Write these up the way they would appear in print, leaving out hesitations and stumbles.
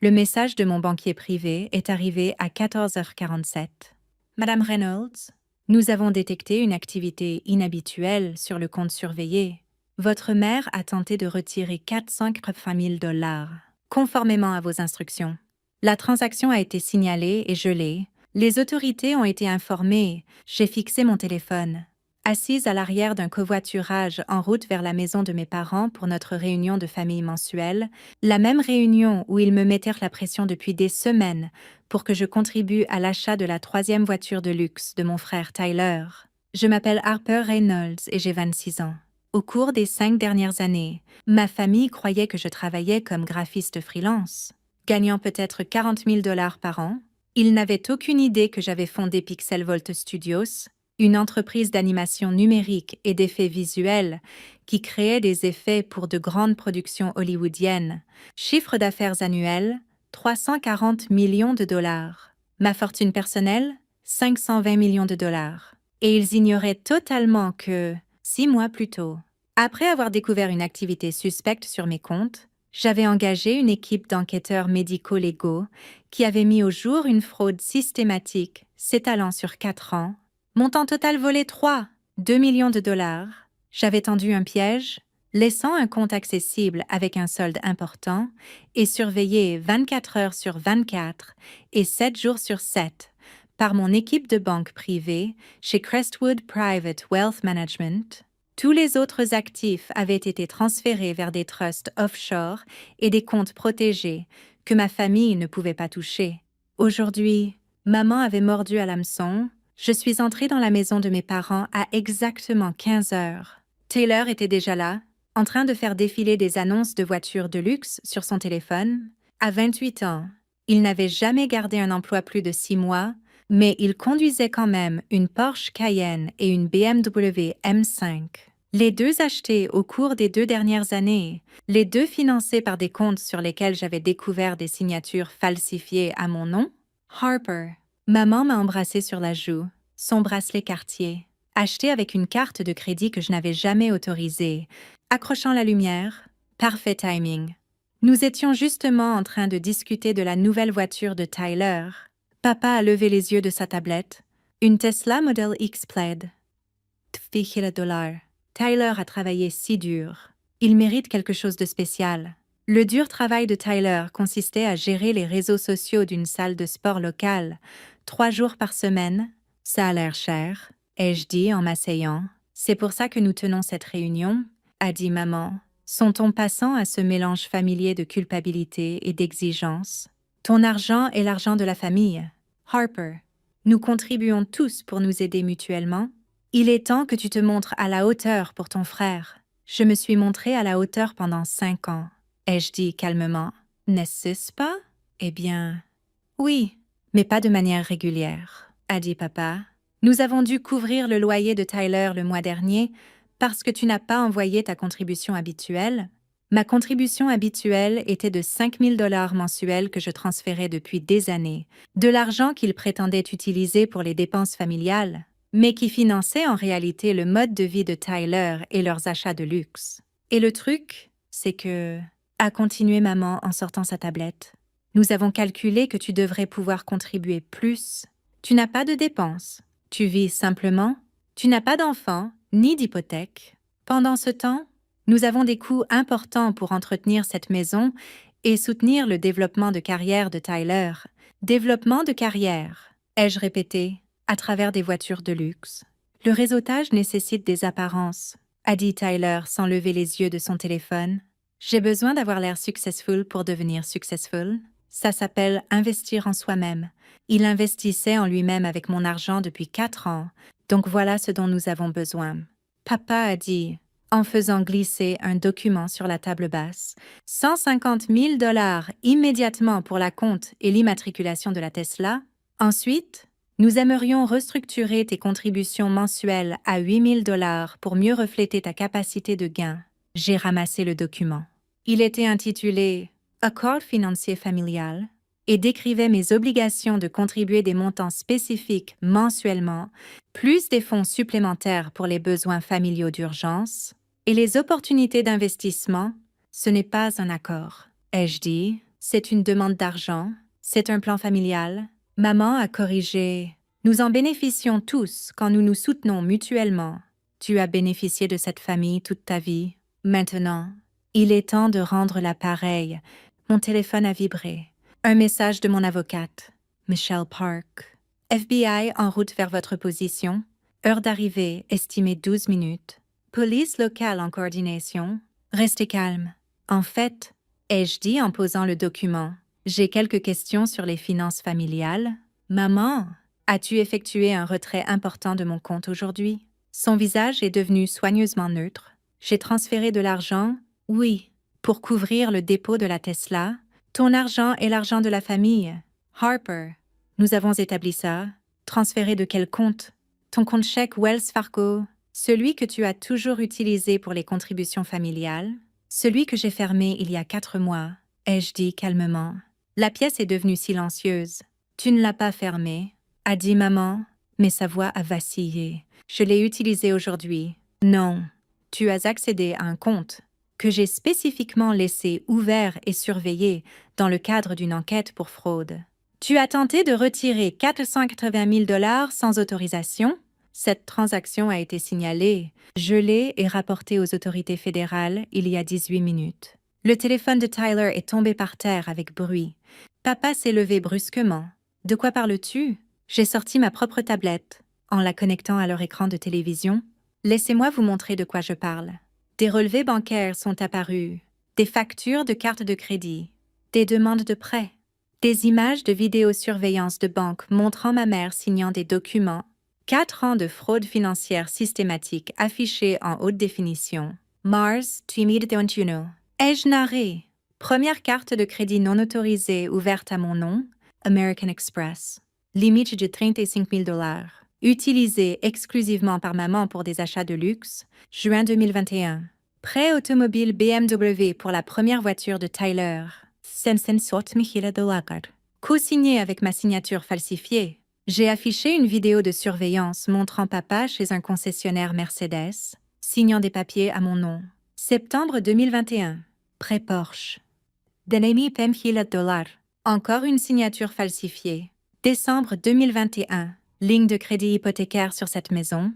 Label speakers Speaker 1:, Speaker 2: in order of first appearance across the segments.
Speaker 1: Le message de mon banquier privé est arrivé à 14h47. Madame Reynolds, nous avons détecté une activité inhabituelle sur le compte surveillé. Votre mère a tenté de retirer 480 000 dollars, conformément à vos instructions. La transaction a été signalée et gelée. Les autorités ont été informées. J'ai fixé mon téléphone. Assise à l'arrière d'un covoiturage en route vers la maison de mes parents pour notre réunion de famille mensuelle, la même réunion où ils me mettèrent la pression depuis des semaines pour que je contribue à l'achat de la 3e voiture de luxe de mon frère Tyler. Je m'appelle Harper Reynolds et j'ai 26 ans. Au cours des 5 dernières années, ma famille croyait que je travaillais comme graphiste freelance, gagnant peut-être 40 000 dollars par an. Ils n'avaient aucune idée que j'avais fondé Pixelvolt Studios, une entreprise d'animation numérique et d'effets visuels qui créait des effets pour de grandes productions hollywoodiennes. Chiffre d'affaires annuel, 340 millions de dollars. Ma fortune personnelle, 520 millions de dollars. Et ils ignoraient totalement que, 6 mois plus tôt, après avoir découvert une activité suspecte sur mes comptes, j'avais engagé une équipe d'enquêteurs médico-légaux qui avait mis au jour une fraude systématique s'étalant sur 4 ans. Montant total volé 2 millions de dollars. J'avais tendu un piège, laissant un compte accessible avec un solde important et surveillé 24 heures sur 24 et 7 jours sur 7 par mon équipe de banque privée chez Crestwood Private Wealth Management. Tous les autres actifs avaient été transférés vers des trusts offshore et des comptes protégés que ma famille ne pouvait pas toucher. Aujourd'hui, maman avait mordu à l'hameçon. Je suis entrée dans la maison de mes parents à exactement 15 heures. Taylor était déjà là, en train de faire défiler des annonces de voitures de luxe sur son téléphone. À 28 ans, il n'avait jamais gardé un emploi plus de 6 mois, mais il conduisait quand même une Porsche Cayenne et une BMW M5. Les deux achetés au cours des 2 dernières années, les deux financés par des comptes sur lesquels j'avais découvert des signatures falsifiées à mon nom. Harper. Maman m'a embrassée sur la joue, son bracelet Cartier, acheté avec une carte de crédit que je n'avais jamais autorisée, accrochant la lumière, parfait timing. Nous étions justement en train de discuter de la nouvelle voiture de Tyler. Papa a levé les yeux de sa tablette. Une Tesla Model X Plaid. $2,000. Tyler a travaillé si dur. Il mérite quelque chose de spécial. Le dur travail de Tyler consistait à gérer les réseaux sociaux d'une salle de sport locale, 3 jours par semaine. Ça a l'air cher, ai-je dit en m'asseyant. C'est pour ça que nous tenons cette réunion, a dit maman, son ton passant à ce mélange familier de culpabilité et d'exigence. Ton argent est l'argent de la famille. Harper, nous contribuons tous pour nous aider mutuellement. Il est temps que tu te montres à la hauteur pour ton frère. Je me suis montrée à la hauteur pendant 5 ans. Ai-je dit calmement. N'est-ce pas? Eh bien, oui, mais pas de manière régulière, a dit papa. Nous avons dû couvrir le loyer de Tyler le mois dernier parce que tu n'as pas envoyé ta contribution habituelle. Ma contribution habituelle était de 5 000 dollars mensuels que je transférais depuis des années, de l'argent qu'il prétendait utiliser pour les dépenses familiales, mais qui finançait en réalité le mode de vie de Tyler et leurs achats de luxe. Et le truc, c'est que, a continué maman en sortant sa tablette, nous avons calculé que tu devrais pouvoir contribuer plus. Tu n'as pas de dépenses. Tu vis simplement. Tu n'as pas d'enfants, ni d'hypothèque. Pendant ce temps, nous avons des coûts importants pour entretenir cette maison et soutenir le développement de carrière de Tyler. Développement de carrière, ai-je répété, à travers des voitures de luxe. Le réseautage nécessite des apparences, a dit Tyler sans lever les yeux de son téléphone. J'ai besoin d'avoir l'air successful pour devenir successful. Ça s'appelle investir en soi-même. Il investissait en lui-même avec mon argent depuis 4 ans, donc voilà ce dont nous avons besoin. Papa a dit, en faisant glisser un document sur la table basse, 150 000 dollars immédiatement pour la compte et l'immatriculation de la Tesla. Ensuite, nous aimerions restructurer tes contributions mensuelles à 8 000 dollars pour mieux refléter ta capacité de gain. J'ai ramassé le document. Il était intitulé « Accord financier familial » et décrivait mes obligations de contribuer des montants spécifiques mensuellement, plus des fonds supplémentaires pour les besoins familiaux d'urgence, et les opportunités d'investissement. Ce n'est pas un accord, ai-je dit. C'est une demande d'argent. C'est un plan familial. Maman a corrigé. Nous en bénéficions tous quand nous nous soutenons mutuellement. Tu as bénéficié de cette famille toute ta vie. Maintenant, il est temps de rendre l'appareil. Mon téléphone a vibré. Un message de mon avocate, Michelle Park. FBI en route vers votre position. Heure d'arrivée estimée 12 minutes. Police locale en coordination. Restez calme. En fait, ai-je dit en posant le document, j'ai quelques questions sur les finances familiales. Maman, as-tu effectué un retrait important de mon compte aujourd'hui? Son visage est devenu soigneusement neutre. J'ai transféré de l'argent? Oui. Pour couvrir le dépôt de la Tesla? Ton argent est l'argent de la famille. Harper, nous avons établi ça. Transféré de quel compte? Ton compte chèque Wells Fargo? Celui que tu as toujours utilisé pour les contributions familiales? Celui que j'ai fermé il y a 4 mois, ai-je dit calmement. La pièce est devenue silencieuse. Tu ne l'as pas fermé, a dit maman, mais sa voix a vacillé. Je l'ai utilisé aujourd'hui. Non, tu as accédé à un compte que j'ai spécifiquement laissé ouvert et surveillé dans le cadre d'une enquête pour fraude. Tu as tenté de retirer 480 000 $ sans autorisation? Cette transaction a été signalée, gelée et rapportée aux autorités fédérales il y a 18 minutes. Le téléphone de Tyler est tombé par terre avec bruit. Papa s'est levé brusquement. De quoi parles-tu? J'ai sorti ma propre tablette, en la connectant à leur écran de télévision. Laissez-moi vous montrer de quoi je parle. Des relevés bancaires sont apparus, des factures de cartes de crédit, des demandes de prêt, des images de vidéosurveillance de banque montrant ma mère signant des documents, 4 ans de fraude financière systématique affichés en haute définition. Mars 2021. Ai-je narré? Première carte de crédit non autorisée ouverte à mon nom, American Express. Limite de 35 000 $. Utilisée exclusivement par maman pour des achats de luxe, juin 2021. Prêt automobile BMW pour la première voiture de Tyler. $700,000. Co-signé avec ma signature falsifiée. J'ai affiché une vidéo de surveillance montrant papa chez un concessionnaire Mercedes, signant des papiers à mon nom. Septembre 2021. Prêt Porsche. $10,000. Encore une signature falsifiée. Décembre 2021. Ligne de crédit hypothécaire sur cette maison.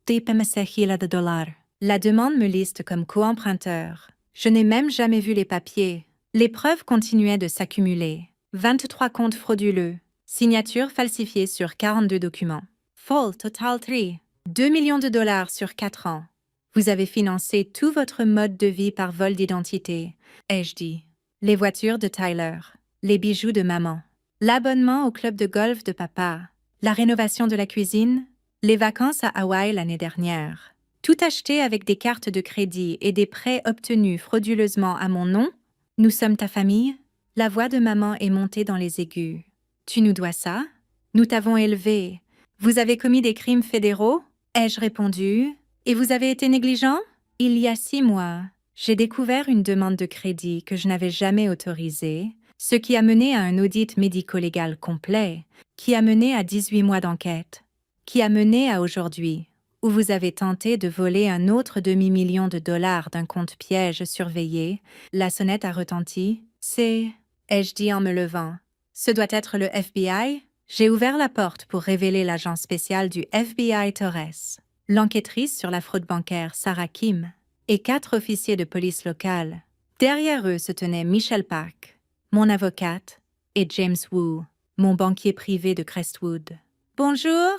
Speaker 1: $10,000. La demande me liste comme co-emprunteur. Je n'ai même jamais vu les papiers. Les preuves continuaient de s'accumuler. 23 comptes frauduleux. Signature falsifiée sur 42 documents. Fall Total 3. 2 millions de $ sur 4 ans. Vous avez financé tout votre mode de vie par vol d'identité, ai-je dit. Les voitures de Tyler. Les bijoux de maman. L'abonnement au club de golf de papa. La rénovation de la cuisine. Les vacances à Hawaï l'année dernière. Tout acheté avec des cartes de crédit et des prêts obtenus frauduleusement à mon nom. Nous sommes ta famille? La voix de maman est montée dans les aigus. Tu nous dois ça? Nous t'avons élevé. Vous avez commis des crimes fédéraux? Ai-je répondu. Et vous avez été négligent? Il y a 6 mois, j'ai découvert une demande de crédit que je n'avais jamais autorisée, ce qui a mené à un audit médico-légal complet, qui a mené à 18 mois d'enquête, qui a mené à aujourd'hui, où vous avez tenté de voler un autre demi-million de $ d'un compte piège surveillé. La sonnette a retenti. C'est, ai-je dit en me levant. Ce doit être le FBI? J'ai ouvert la porte pour révéler l'agent spécial du FBI Torres, l'enquêtrice sur la fraude bancaire Sarah Kim et 4 officiers de police locale. Derrière eux se tenaient Michelle Park, mon avocate, et James Wu, mon banquier privé de Crestwood. « Bonjour »,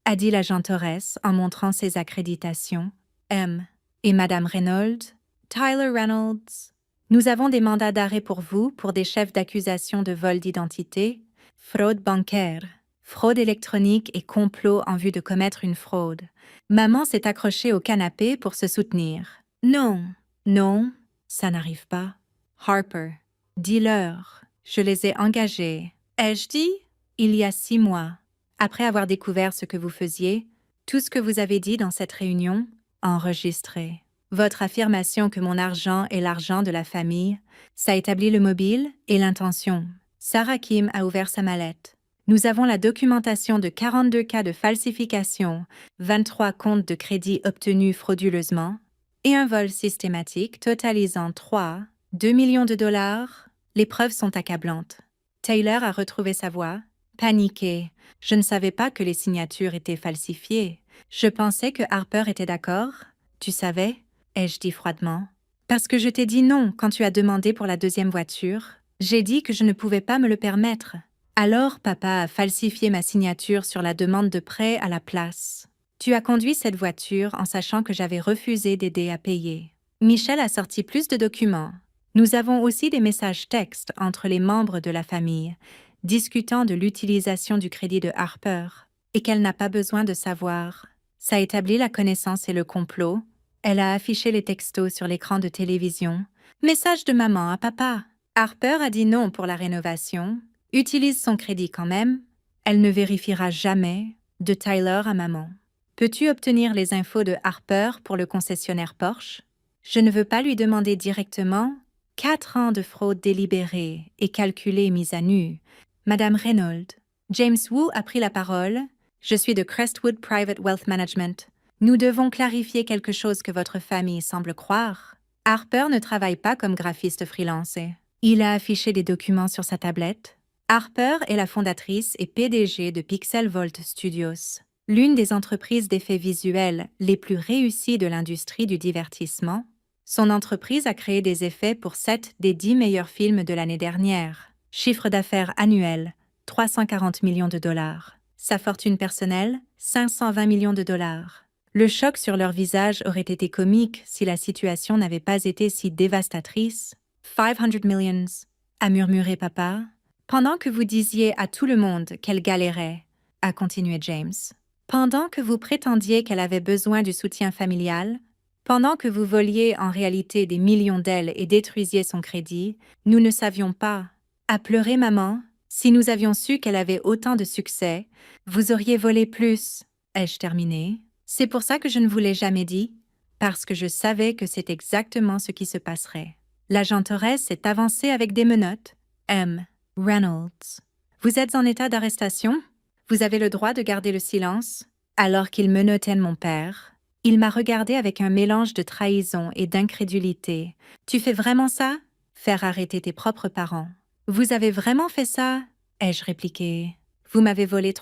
Speaker 1: a dit l'agent Torres en montrant ses accréditations. « M. et Madame Reynolds, Tyler Reynolds. Nous avons des mandats d'arrêt pour vous pour des chefs d'accusation de vol d'identité, fraude bancaire, fraude électronique et complot en vue de commettre une fraude. » Maman s'est accrochée au canapé pour se soutenir. « Non, non, ça n'arrive pas. » Harper, dis-leur, je les ai engagés. Ai-je dit? Il y a 6 mois, après avoir découvert ce que vous faisiez, tout ce que vous avez dit dans cette réunion, enregistré. Votre affirmation que mon argent est l'argent de la famille, ça établit le mobile et l'intention. Sarah Kim a ouvert sa mallette. Nous avons la documentation de 42 cas de falsification, 23 comptes de crédit obtenus frauduleusement et un vol systématique totalisant 2 millions de $. Les preuves sont accablantes. Taylor a retrouvé sa voix. Paniqué. Je ne savais pas que les signatures étaient falsifiées. Je pensais que Harper était d'accord. Tu savais? Ai-je dit froidement. Parce que je t'ai dit non quand tu as demandé pour la deuxième voiture. J'ai dit que je ne pouvais pas me le permettre. Alors papa a falsifié ma signature sur la demande de prêt à la place. Tu as conduit cette voiture en sachant que j'avais refusé d'aider à payer. Michel a sorti plus de documents. Nous avons aussi des messages textes entre les membres de la famille, discutant de l'utilisation du crédit de Harper, et qu'elle n'a pas besoin de savoir. Ça établit la connaissance et le complot. Elle a affiché les textos sur l'écran de télévision. Message de maman à papa. Harper a dit non pour la rénovation. Utilise son crédit quand même. Elle ne vérifiera jamais. De Tyler à maman. Peux-tu obtenir les infos de Harper pour le concessionnaire Porsche? Je ne veux pas lui demander directement. 4 ans de fraude délibérée et calculée mise à nu. Madame Reynolds. James Wu a pris la parole. Je suis de Crestwood Private Wealth Management. Nous devons clarifier quelque chose que votre famille semble croire. Harper ne travaille pas comme graphiste freelance. Il a affiché des documents sur sa tablette. Harper est la fondatrice et PDG de Pixel Volt Studios, l'une des entreprises d'effets visuels les plus réussies de l'industrie du divertissement. Son entreprise a créé des effets pour 7 des 10 meilleurs films de l'année dernière. Chiffre d'affaires annuel, 340 millions de dollars. Sa fortune personnelle, 520 millions de dollars. Le choc sur leur visage aurait été comique si la situation n'avait pas été si dévastatrice. 500 millions, a murmuré papa. Pendant que vous disiez à tout le monde qu'elle galérait, a continué James. Pendant que vous prétendiez qu'elle avait besoin du soutien familial, pendant que vous voliez en réalité des millions d'elle et détruisiez son crédit, nous ne savions pas. A pleuré maman. Si nous avions su qu'elle avait autant de succès, vous auriez volé plus. Ai-je terminé? C'est pour ça que je ne vous l'ai jamais dit, parce que je savais que c'est exactement ce qui se passerait. L'agent Torres s'est avancé avec des menottes. M. Reynolds. Vous êtes en état d'arrestation? Vous avez le droit de garder le silence? Alors qu'il menottait mon père, il m'a regardé avec un mélange de trahison et d'incrédulité. Tu fais vraiment ça? Faire arrêter tes propres parents. Vous avez vraiment fait ça? Ai-je répliqué. Vous m'avez volé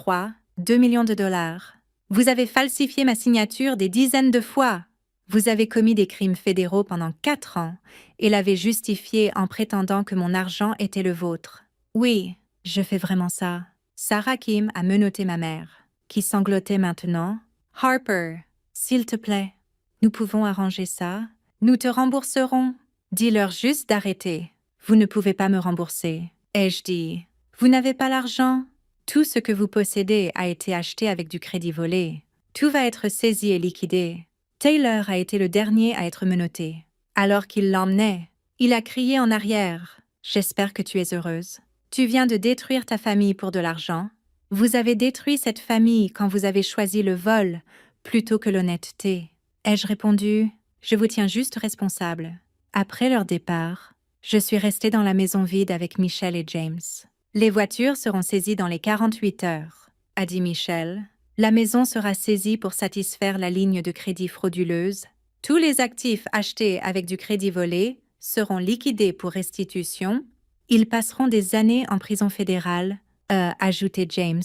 Speaker 1: 2 millions de dollars. Vous avez falsifié ma signature des dizaines de fois. Vous avez commis des crimes fédéraux pendant 4 ans et l'avez justifié en prétendant que mon argent était le vôtre. Oui, je fais vraiment ça. Sarah Kim a menotté ma mère, qui sanglotait maintenant. Harper, s'il te plaît, nous pouvons arranger ça. Nous te rembourserons. Dis-leur juste d'arrêter. Vous ne pouvez pas me rembourser. Ai-je dit. Vous n'avez pas l'argent. Tout ce que vous possédez a été acheté avec du crédit volé. Tout va être saisi et liquidé. Taylor a été le dernier à être menotté. Alors qu'il l'emmenait, il a crié en arrière. J'espère que tu es heureuse. Tu viens de détruire ta famille pour de l'argent. Vous avez détruit cette famille quand vous avez choisi le vol plutôt que l'honnêteté. Ai-je répondu, je vous tiens juste responsable. Après leur départ, je suis restée dans la maison vide avec Michel et James. Les voitures seront saisies dans les 48 heures, a dit Michel. La maison sera saisie pour satisfaire la ligne de crédit frauduleuse. Tous les actifs achetés avec du crédit volé seront liquidés pour restitution. Ils passeront des années en prison fédérale, ajoutait James.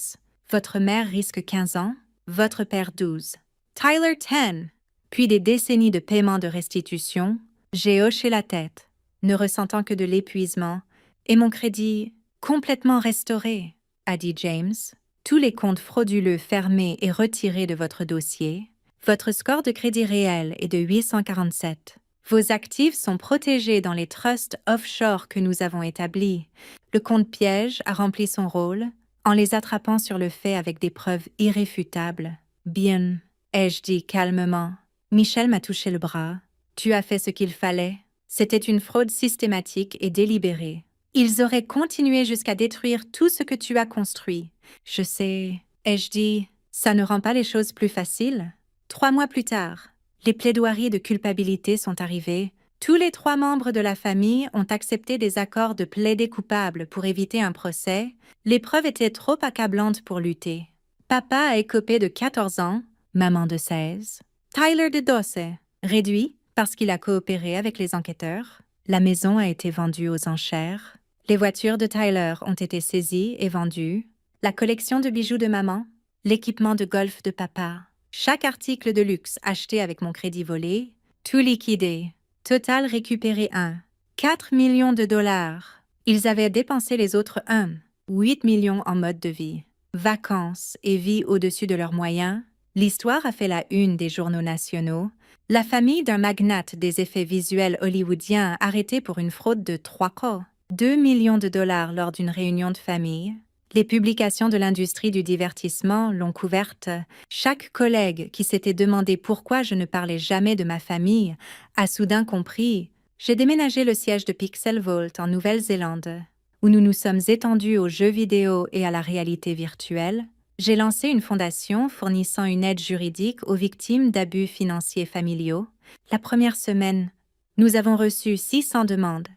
Speaker 1: Votre mère risque 15 ans, votre père 12. Tyler 10. Puis des décennies de paiement de restitution. J'ai hoché la tête, ne ressentant que de l'épuisement, et mon crédit complètement restauré, a dit James. Tous les comptes frauduleux fermés et retirés de votre dossier. Votre score de crédit réel est de 847. Vos actifs sont protégés dans les trusts offshore que nous avons établis. Le compte piège a rempli son rôle en les attrapant sur le fait avec des preuves irréfutables. Bien, ai-je dit calmement. Michel m'a touché le bras. Tu as fait ce qu'il fallait. C'était une fraude systématique et délibérée. Ils auraient continué jusqu'à détruire tout ce que tu as construit. Je sais, ai-je dit, ça ne rend pas les choses plus faciles. 3 mois plus tard, les plaidoiries de culpabilité sont arrivées. Tous les 3 membres de la famille ont accepté des accords de plaider coupable pour éviter un procès. Les preuves étaient trop accablantes pour lutter. Papa a écopé de 14 ans, maman de 16. Tyler de 12, réduit parce qu'il a coopéré avec les enquêteurs. La maison a été vendue aux enchères. Les voitures de Tyler ont été saisies et vendues, la collection de bijoux de maman, l'équipement de golf de papa, chaque article de luxe acheté avec mon crédit volé, tout liquidé. Total récupéré 4 millions de dollars. Ils avaient dépensé les autres 8 millions en mode de vie, vacances et vie au-dessus de leurs moyens. L'histoire a fait la une des journaux nationaux. La famille d'un magnate des effets visuels hollywoodien arrêtée pour une fraude de 2 millions de dollars lors d'une réunion de famille. Les publications de l'industrie du divertissement l'ont couverte. Chaque collègue qui s'était demandé pourquoi je ne parlais jamais de ma famille a soudain compris. J'ai déménagé le siège de Pixel Vault en Nouvelle-Zélande, où nous nous sommes étendus aux jeux vidéo et à la réalité virtuelle. J'ai lancé une fondation fournissant une aide juridique aux victimes d'abus financiers familiaux. La première semaine, nous avons reçu 600 demandes.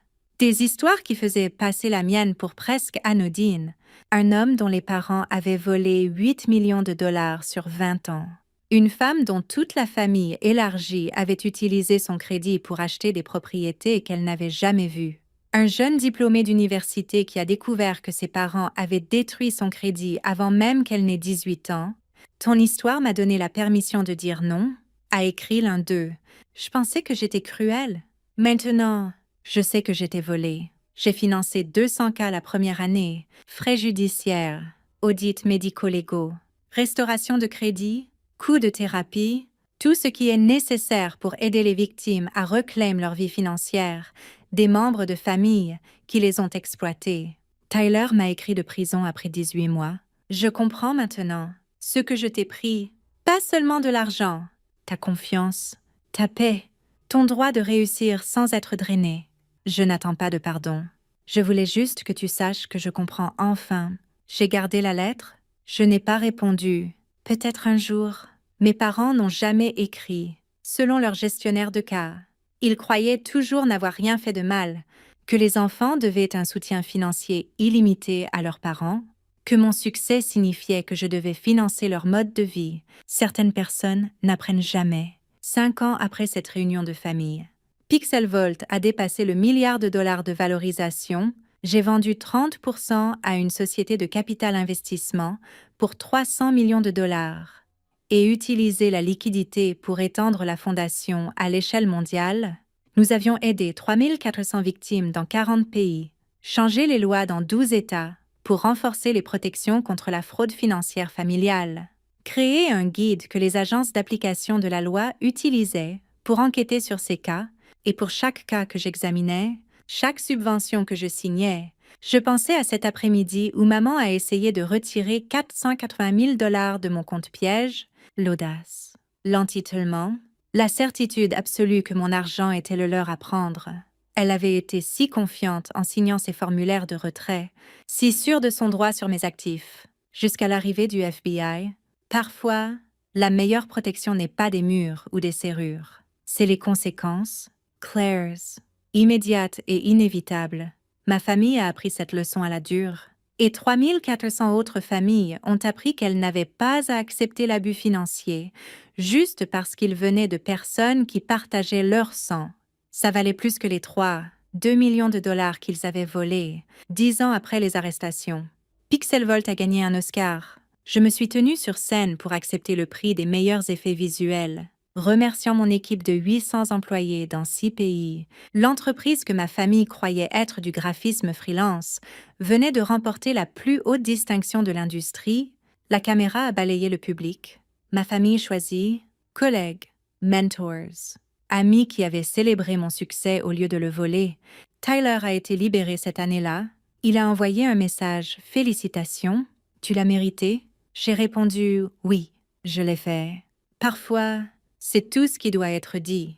Speaker 1: Des histoires qui faisaient passer la mienne pour presque anodine. Un homme dont les parents avaient volé 8 millions de dollars sur 20 ans. Une femme dont toute la famille élargie avait utilisé son crédit pour acheter des propriétés qu'elle n'avait jamais vues. Un jeune diplômé d'université qui a découvert que ses parents avaient détruit son crédit avant même qu'elle n'ait 18 ans. Ton histoire m'a donné la permission de dire non, a écrit l'un d'eux. Je pensais que j'étais cruelle. Maintenant, je sais que j'étais volée. J'ai financé 200 cas la première année, frais judiciaires, audits médico-légaux, restauration de crédit, coûts de thérapie, tout ce qui est nécessaire pour aider les victimes à reclaimer leur vie financière, des membres de famille qui les ont exploités. Tyler m'a écrit de prison après 18 mois. Je comprends maintenant ce que je t'ai pris, pas seulement de l'argent, ta confiance, ta paix, ton droit de réussir sans être drainé. Je n'attends pas de pardon. Je voulais juste que tu saches que je comprends enfin. J'ai gardé la lettre. Je n'ai pas répondu. Peut-être un jour. Mes parents n'ont jamais écrit, selon leur gestionnaire de cas. Ils croyaient toujours n'avoir rien fait de mal, que les enfants devaient un soutien financier illimité à leurs parents, que mon succès signifiait que je devais financer leur mode de vie. Certaines personnes n'apprennent jamais. 5 ans après cette réunion de famille. Pixel Vault a dépassé le milliard de dollars de valorisation. J'ai vendu 30% à une société de capital investissement pour 300 millions de dollars et utilisé la liquidité pour étendre la fondation à l'échelle mondiale. Nous avions aidé 3400 victimes dans 40 pays, changé les lois dans 12 États pour renforcer les protections contre la fraude financière familiale, créé un guide que les agences d'application de la loi utilisaient pour enquêter sur ces cas. Et pour chaque cas que j'examinais, chaque subvention que je signais, je pensais à cet après-midi où maman a essayé de retirer 480 000 dollars de mon compte piège, l'audace, l'entitlement, la certitude absolue que mon argent était le leur à prendre. Elle avait été si confiante en signant ses formulaires de retrait, si sûre de son droit sur mes actifs, jusqu'à l'arrivée du FBI. Parfois, la meilleure protection n'est pas des murs ou des serrures, c'est les conséquences. Claire's, immédiate et inévitable. Ma famille a appris cette leçon à la dure. Et 3400 autres familles ont appris qu'elles n'avaient pas à accepter l'abus financier, juste parce qu'il venait de personnes qui partageaient leur sang. Ça valait plus que les 2 millions de dollars qu'ils avaient volés, 10 ans après les arrestations. Pixel Vault a gagné un Oscar. Je me suis tenue sur scène pour accepter le prix des meilleurs effets visuels. Remerciant mon équipe de 800 employés dans 6 pays, l'entreprise que ma famille croyait être du graphisme freelance venait de remporter la plus haute distinction de l'industrie. La caméra a balayé le public. Ma famille choisit collègues, mentors, amis qui avaient célébré mon succès au lieu de le voler. Tyler a été libéré cette année-là. Il a envoyé un message « Félicitations, tu l'as mérité ?» J'ai répondu « Oui, je l'ai fait. » Parfois, c'est tout ce qui doit être dit.